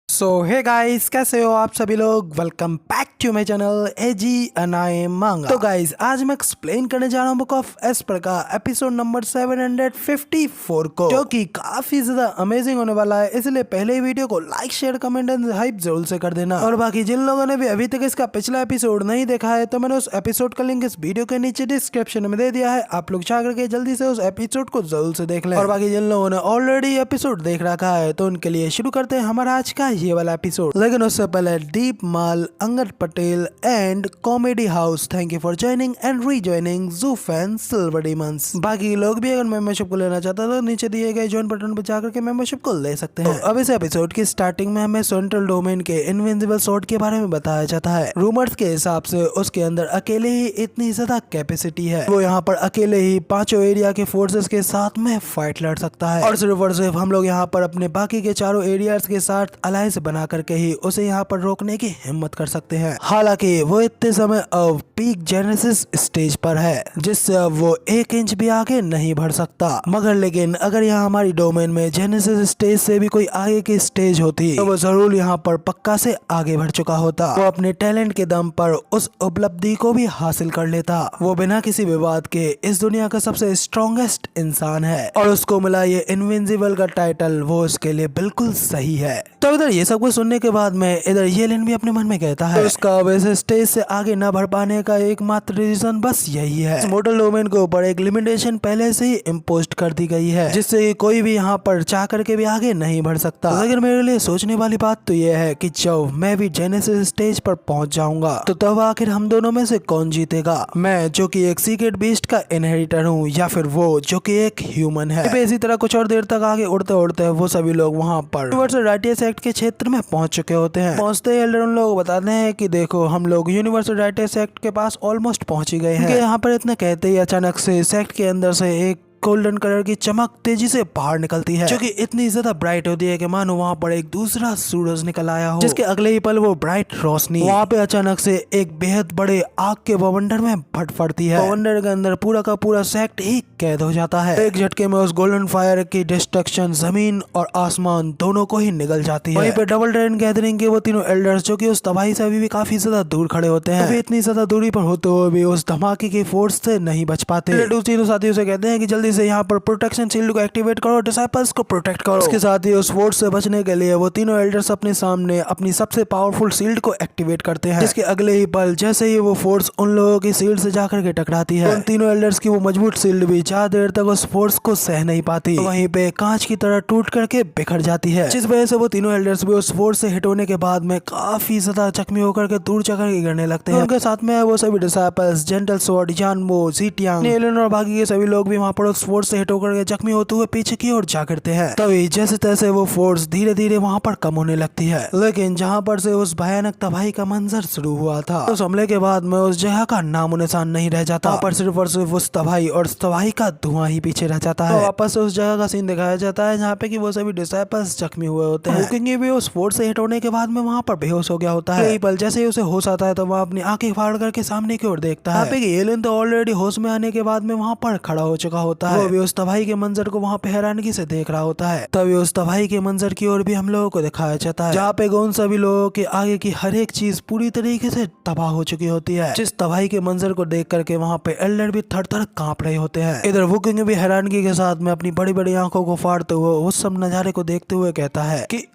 सो hey guys, कैसे हो आप सभी लोग। Welcome back to my channel एजी अनाए मांगा। तो गाइस, आज मैं एक्सप्लेन करने जा रहा हूँ बुक ऑफ एस्पर का एपिसोड नंबर 754 को, जो कि काफी ज्यादा अमेजिंग होने वाला है। इसलिए पहले ही वीडियो को like share comment and hype जरूर से कर देना। और बाकी जिन लोगों ने भी अभी तक इसका पिछला एपिसोड नहीं देखा है, तो मैंने उस एपिसोड का लिंक इस वीडियो के नीचे डिस्क्रिप्शन में दे दिया है। आप लोग जा करके जल्दी से उस एपिसोड को जरूर से देख लें। और बाकी जिन लोगों ने ऑलरेडी एपिसोड देख रखा है, तो उनके लिए शुरू करते हैं हमारा आज का ये वाला एपिसोड। लेकिन उससे पहले Deep Mal, Angad Patel and comedy house, thank you for joining and rejoining जू फैन सिल्वर डीमंस। बाकी लोग भी अगर मेंबरशिप को लेना चाहते हैं तो नीचे दिए गए ज्वाइन बटन पर जाकर के मेंबरशिप को ले सकते हैं। तो अब इस एपिसोड की स्टार्टिंग में हमें सेंट्रल डोमेन के इनविंसिबल स्वॉर्ड के बारे में बताया जाता है। रूमर्स के हिसाब से उसके अंदर अकेले ही इतनी ज्यादा कैपेसिटी है, वो यहाँ पर अकेले ही पांचों एरिया के फोर्सेस के साथ में फाइट लड़ सकता है। और सिर्फ हम लोग यहाँ पर अपने बाकी के चारों एरियाज के साथ अलायंस बना करके ही उसे यहाँ पर रोकने की हिम्मत कर सकते हैं। हालांकि वो इतने समय अब पीक जेनेसिस स्टेज पर है, जिससे अब वो 1 इंच भी आगे नहीं बढ़ सकता। मगर लेकिन अगर यहाँ हमारी डोमेन में जेनेसिस स्टेज से भी कोई आगे की स्टेज होती, तो वो जरूर यहाँ पर पक्का से आगे बढ़ चुका होता। वो अपने टैलेंट के दम पर उस उपलब्धि को भी हासिल कर लेता। वो बिना किसी विवाद के इस दुनिया का सबसे स्ट्रॉन्गेस्ट इंसान है, और उसको मिला ये इनविंसिबल का टाइटल वो उसके लिए बिल्कुल सही है। तो इधर ये सब कुछ सुनने के बाद में इधर येलेन भी अपने मन में कहता है, तो उसका वैसे स्टेज से आगे न बढ़ पाने का एकमात्र रीजन बस यही है। इस मोटल डोमेन के ऊपर एक लिमिटेशन पहले से ही इम्पोज कर दी गई है, जिससे कोई भी यहाँ पर चाह करके भी आगे नहीं बढ़ सकता। अगर मेरे लिए सोचने वाली बात तो यह है कि जब मैं भी जेनेसिस स्टेज पर पहुंच जाऊंगा, तो तब आखिर हम दोनों में से कौन जीतेगा। मैं जो कि एक सीक्रेट बीस्ट का इनहेरिटर हूँ, या फिर वो जो कि एक ह्यूमन है। इसी तरह कुछ और देर तक आगे उड़ते उड़ते वो सभी लोग वहाँ पर यूनिवर्सल राइटियस एक्ट के क्षेत्र में पहुंच चुके होते हैं। पहुंचते ही एल्डर उन लोगों को बताते हैं कि देखो, हम लोग यूनिवर्सल राइटियस एक्ट के पास ऑलमोस्ट पहुंच ही गए हैं। यहाँ पर इतना कहते ही अचानक से इस एक्ट के अंदर से एक गोल्डन कलर की चमक तेजी से बाहर निकलती है, जो कि इतनी ज्यादा ब्राइट होती है कि मानो वहाँ पर एक दूसरा सूरज निकल आया हो, जिसके अगले ही पल वो ब्राइट रोशनी वहाँ पे अचानक से एक बेहद बड़े आग के बवंडर में फटफड़ती है। बवंडर के अंदर पूरा का पूरा सेक्ट ही कैद हो जाता है। एक झटके में उस गोल्डन फायर की डिस्ट्रक्शन जमीन और आसमान दोनों को ही निगल जाती है। वहीं पे डबल ड्रैगन गैदरिंग के वो तीनों एल्डर्स, जो कि उस तबाही से अभी भी काफी ज्यादा दूर खड़े होते हैं, अभी इतनी ज्यादा दूरी पर होते हुए भी उस धमाके की फोर्स से नहीं बच पाते। तीनों साथियों से कहते हैं कि जल्दी से यहाँ पर प्रोटेक्शन शील्ड को एक्टिवेट करो, डिसाइपल्स को प्रोटेक्ट करो। इसके साथ ही उस फोर्स से बचने के लिए वो तीनों एल्डर्स अपने सामने अपनी सबसे पावरफुल शील्ड को एक्टिवेट करते हैं, जिसके अगले ही पल जैसे ही वो फोर्स उन लोगों की शील्ड से जाकर के टकराती है, उन तीनों एल्डर्स की वो मजबूत शील्ड भी ज्यादा देर तक उस फोर्स को सह नहीं पाती, वहीं पे कांच की तरह टूट करके बिखर जाती है, जिस वजह से वो तीनों एल्डर्स भी उस फोर्स से हिट होने के बाद में काफी ज्यादा जख्मी होकर के दूर जाकर के गिरने लगते हैं। उनके साथ में वो सभी डिसाइपल्स, जेंटल स्वॉर्ड, जानवो, जीटियांग, नेलन और बाकी के सभी लोग भी वहाँ पर उस फोर्स से हिट होकर के जख्मी होते हुए पीछे की ओर जा गिरते हैं। तभी जैसे तैसे वो फोर्स धीरे धीरे वहाँ पर कम होने लगती है, लेकिन जहाँ पर से उस भयानक तबाही का मंजर शुरू हुआ था, उस हमले के बाद में उस जगह का नामो निशान नहीं रह जाता। वहाँ पर सिर्फ और सिर्फ उस तबाही और तबाही का धुआं ही पीछे रह जाता है। तो वापस से उस जगह का सीन दिखाया जाता है जहाँ पे कि वो सभी डिसाइपल्स जख्मी हुए होते हैं, क्योंकि भी उस फोर्स से हिट होने के बाद में वहाँ पर बेहोश हो गया होता है। पल जैसे ही उसे होश आता है, तो वह अपनी आंखें फाड़ करके सामने की ओर देखता है। यहाँ पे एलियन तो ऑलरेडी होश में आने के बाद में वहाँ पर खड़ा हो चुका होता है। वो भी उस तबाही के मंजर को वहाँ पे हैरानगी से देख रहा होता है। तभी उस तबाही के मंजर की ओर भी हम लोगों को दिखाया जाता है, जहाँ पे उन सभी लोगों के आगे की हर एक चीज पूरी तरीके से तबाह हो चुकी होती है। जिस तबाही के मंजर को देख करके वहाँ पे एल्डर भी थर थर कांप रहे होते हैं। इधर वुकिंग भी हैरानगी के साथ में अपनी बड़ी बड़ी आंखों को फाड़ते हुए उस सब नजारे को देखते हुए कहता है कि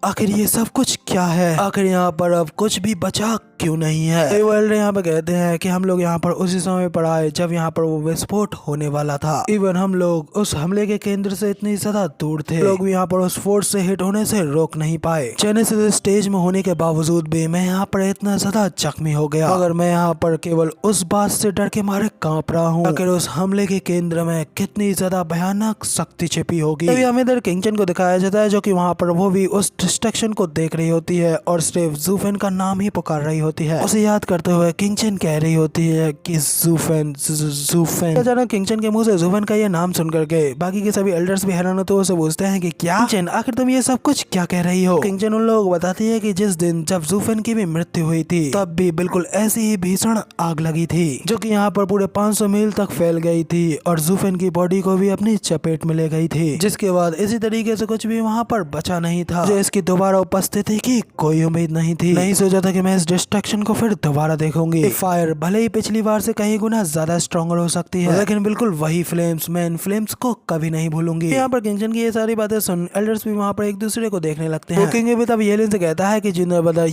आखिर ये सब कुछ क्या है। आखिर यहाँ पर अब कुछ भी बचा क्यों नहीं है। वर्ल्ड यहाँ पे कहते हैं कि हम लोग यहाँ पर उसी समय पर आए जब यहाँ पर वो विस्फोट होने वाला था। इवन हम लोग उस हमले के केंद्र से इतनी ज्यादा दूर थे, लोग भी यहाँ पर उस फोर्स से हिट होने से रोक नहीं पाए। जेनेसिस स्टेज में होने के बावजूद भी मैं यहाँ पर इतना ज्यादा जख्मी हो गया, मगर मैं यहाँ पर केवल उस बात से डर के मारे कांप रहा हूँ आखिर उस हमले के केंद्र में कितनी ज्यादा भयानक शक्ति छिपी होगी। तभी हमें इधर किंगचन को दिखाया जाता है, जो कि वहाँ पर वो भी उस डिस्ट्रक्शन को देख रही होती है और सिर्फ जूफेन का नाम ही पुकार रही होती है। उसे याद करते हुए किंगचन कह रही होती है कि ज़ूफेन। अचानक किंगचन के मुंह से ज़ूफेन का ये नाम सुन करके बाकी के सभी एल्डर्स भी हैरान होते हुए उसे पूछते हैं कि क्या किंगचन, आखिर तुम ये सब कुछ क्या कह रही हो। किंगचन उन लोगों को बताती है कि जिस दिन जब ज़ूफेन की भी मृत्यु हुई थी तब भी बिल्कुल ऐसी ही भीषण आग लगी थी जो कि यहाँ पर पूरे 500 मील तक फैल गई थी और ज़ूफेन की बॉडी को भी अपनी चपेट में ले गई थी, जिसके बाद इसी तरीके से कुछ भी वहाँ पर बचा नहीं था। जो इसकी दोबारा उपस्थिति की कोई उम्मीद नहीं थी। नहीं सोचा था कि मैं इस डिस्ट्रक्शन को फिर दोबारा देखूंगी। फायर भले ही पिछली बार से कहीं गुना ज्यादा स्ट्रॉन्गर हो सकती है, लेकिन बिल्कुल वही फ्लेम्स, मैं इन फ्लेम्स को कभी नहीं भूलूंगी। यहाँ पर किंगचन की ये सारी बातें सुन एल्डर्स भी वहाँ पर एक दूसरे को देखने लगते हैं। किंग भी तब येलिन से कहता है कि जिन्होंने बताया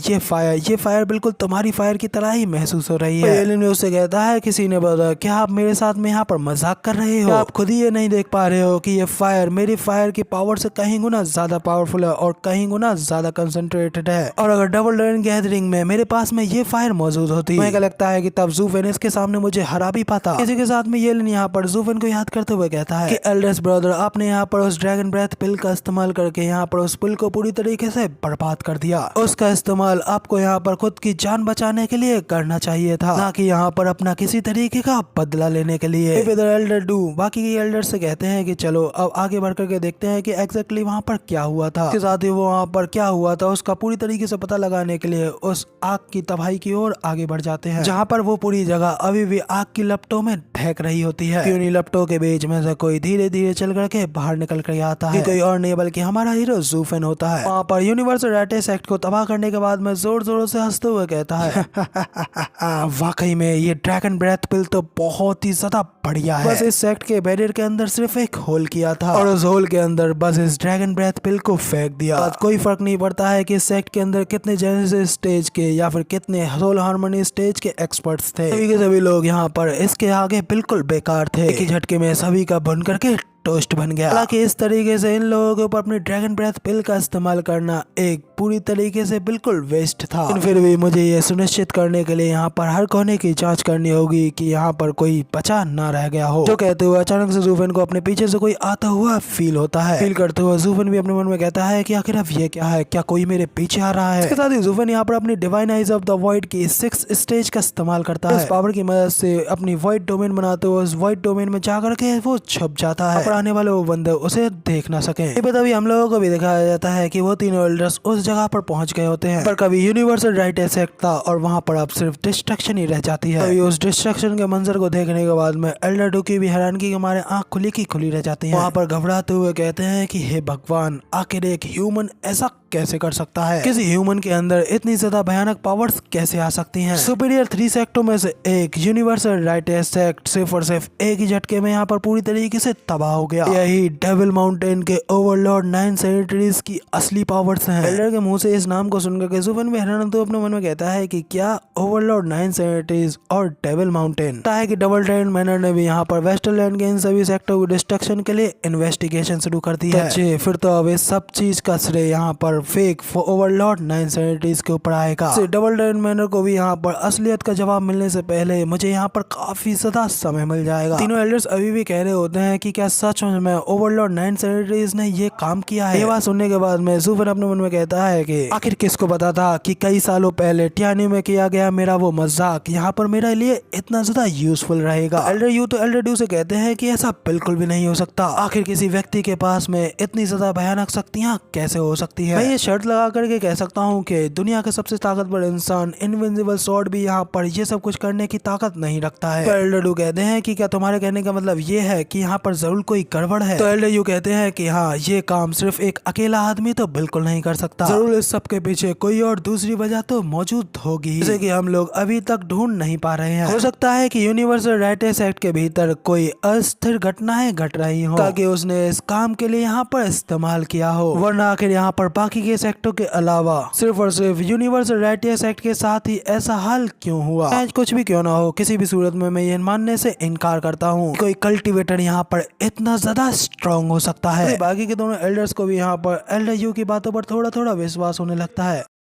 ये फायर बिल्कुल तुम्हारी फायर की तरह ही महसूस हो रही है। येलिन उससे कहता है किसी ने बताया क्या आप मेरे साथ में यहाँ पर मजाक कर रहे हो, आप खुद ही ये नहीं देख पा रहे हो कि ये फायर मेरी फायर की पावर से कहीं गुना ज्यादा पावरफुल है और कहीं गुना ज्यादा कंसंट्रेटेड है। और अगर डबल ड्रैगन गैदरिंग में मेरे पास में ये फायर मौजूद होती, मुझे लगता है कि तब ज़ूफेन इसके सामने मुझे हरा भी पाता। इसी के साथ में येलिन यहाँ पर ज़ूफेन को याद करते हुए कहता है कि एल्डर्स ब्रदर, आपने यहाँ पर उस ड्रैगन ब्रेथ पिल का इस्तेमाल करके यहाँ पर उस पिल को पूरी तरीके से बर्बाद कर दिया। उसका इस्तेमाल आपको यहाँ पर खुद की जान बचाने के लिए करना चाहिए था, ना कि यहाँ पर अपना किसी तरीके का बदला लेने के लिए। एल्डर डू बाकी के एल्डर से कहते हैं कि चलो अब आगे बढ़ करके देखते हैं कि एग्जैक्टली वहाँ पर क्या हुआ था। इसके साथ ही वो वहाँ पर क्या हुआ था उसका पूरी तरीके से पता लगाने के लिए उस आग की तबाही की ओर आगे बढ़ जाते हैं, जहाँ पर वो पूरी जगह अभी भी आग की लपटों में ढक रही होती है। उन्हीं लपटों के बीच में से कोई धीरे धीरे चल करके बाहर निकल कर आता है, कोई और नहीं बल्कि हमारा हीरो ज़ूफेन होता है। वहाँ पर यूनिवर्सल राइटेस एक्ट को तबाह करने के बाद में जोर जोरों से हंसते हुए कहता है वाकई में ये ड्रैगन ब्रेथ पिल तो बहुत ही ज्यादा बढ़िया है। बस इस सेक्ट के बैरियर के अंदर सिर्फ एक होल किया था और उस होल के अंदर बस इस ड्रैगन ब्रेथ पिल को फेंक दिया। कोई फर्क नहीं पड़ता है कि इस सेक्ट के अंदर कितने जेनेसिस स्टेज के या फिर कितने सोल हार्मनी स्टेज के एक्सपर्ट्स थे, सभी के सभी लोग यहाँ पर इसके आगे बिल्कुल बेकार थे। एक ही झटके में सभी का बन करके टोस्ट बन गया। हालांकि इस तरीके से इन लोगों के ऊपर अपनी ड्रैगन ब्रेथ पिल का इस्तेमाल करना एक पूरी तरीके से बिल्कुल वेस्ट था। फिर भी मुझे ये सुनिश्चित करने के लिए यहाँ पर हर कोने की जांच करनी होगी कि यहाँ पर कोई बचा ना रह गया हो। जो कहते हुए अचानक से ज़ूफेन को अपने पीछे से कोई आता हुआ फील होता है। फील करते हुए ज़ूफेन भी अपने मन में कहता है कि आखिर अब ये क्या है, क्या कोई मेरे पीछे आ रहा है। इसके साथ ही ज़ूफेन यहाँ पर अपनी divine eyes of the void की 6 स्टेज का इस्तेमाल करता है। इस पावर की मदद से अपनी वॉइड डोमेन बनाते हुए उस वॉइड डोमेन में जाकर के वो छुप जाता है, आने वाले वो बंदे उसे देख ना सके। तभी हम लोगों को भी दिखाया जाता है कि वो तीनों एल्डर्स उस जगह पर पहुंच गए होते हैं, पर कभी यूनिवर्सल राइटेस एक्ट था और वहां पर अब सिर्फ डिस्ट्रक्शन ही रह जाती है। तभी उस डिस्ट्रक्शन के मंजर को देखने के बाद में एल्डर डू की भी हैरानगी के हमारे आंख खुली की खुली रह जाती है। वहां पर घबराते हुए कहते हैं कि हे भगवान, आखिर एक ह्यूमन ऐसा कैसे कर सकता है, किसी ह्यूमन के अंदर इतनी ज्यादा भयानक पावर्स कैसे आ सकती हैं। सुपीरियर 3 सेक्टों में से एक यूनिवर्सल राइटेस सेक्ट सिर्फ और सिर्फ एक ही झटके में यहाँ पर पूरी तरीके से तबाह हो गया। यही डेविल माउंटेन के ओवरलॉर्ड 9 सैनिटरीज की असली पावर्स हैं। एल्डर के मुंह से इस नाम को सुनकर के ज़ूफेन भी हैरान तो अपने मन में कहता है कि क्या ओवरलॉर्ड 9 सैनिटरीज और डेविल माउंटेन। है कि डबल ड्रैगन मैनर ने भी यहाँ पर वेस्टरलैंड के इन सभी सेक्टरों की डिस्ट्रक्शन के लिए इन्वेस्टिगेशन शुरू कर दी है। फिर तो अब इस सब चीज का श्रेय यहाँ पर फेक ओवरलॉर्ड 9 सैनिटरीज के ऊपर आएगा। डबल ड्रैगन मैनर को भी यहाँ पर असलियत का जवाब मिलने से पहले मुझे यहाँ पर काफी ज्यादा समय मिल जाएगा। तीनों एल्डर्स अभी भी कह रहे होते हैं कि क्या सच में ओवरलॉर्ड 9 सैनिटरीज ने ये काम किया है। ये बात सुनने के बाद में ज़ूफेन अपने मन में कहता है कि आखिर किसको पता था कि कई सालों पहले टियानी में किया गया मेरा वो मजाक यहाँ पर मेरे लिए इतना ज्यादा यूजफुल रहेगा। एल्डर यू तो एल्डर डू से कहते हैं कि ऐसा बिल्कुल भी नहीं हो सकता। आखिर किसी व्यक्ति के पास में इतनी ज्यादा भयानक शक्तियाँ कैसे हो सकती है। मैं ये शर्त लगा करके कह सकता हूँ कि दुनिया का सबसे ताकतवर इंसान इनविंसिबल स्वॉर्ड भी यहाँ पर ये सब कुछ करने की ताकत नहीं रखता है। तो एल्डर डू कहते हैं कि क्या तुम्हारे कहने का मतलब ये है कि यहाँ पर जरूर कोई गड़बड़ है। तो एल्डर यू कहते हैं कि हाँ, ये काम सिर्फ एक अकेला आदमी तो बिल्कुल नहीं कर सकता, जरूर इस सब के पीछे कोई और दूसरी वजह तो मौजूद होगी जिसे कि हम लोग अभी तक ढूंढ नहीं पा रहे हैं। हो सकता है कि यूनिवर्सल राइटेस एक्ट के भीतर कोई अस्थिर घटनाएं घट रही हो ताकि उसने इस काम के लिए यहाँ पर इस्तेमाल किया हो, वरना आखिर यहाँ पर बाकी के सेक्टरों के अलावा सिर्फ और सिर्फ यूनिवर्सल राइटेस एक्ट के साथ ही ऐसा हाल क्यों हुआ। कुछ भी क्यों ना हो, किसी भी सूरत में मैं ये मानने से इनकार करता हूँ कोई कल्टिवेटर यहाँ पर इतना ज्यादा स्ट्रॉन्ग हो सकता है। बाकी के दोनों एल्डर्स को भी यहाँ पर एल्डर यू की बातों पर थोड़ा थोड़ा विश्वास होने लगता है।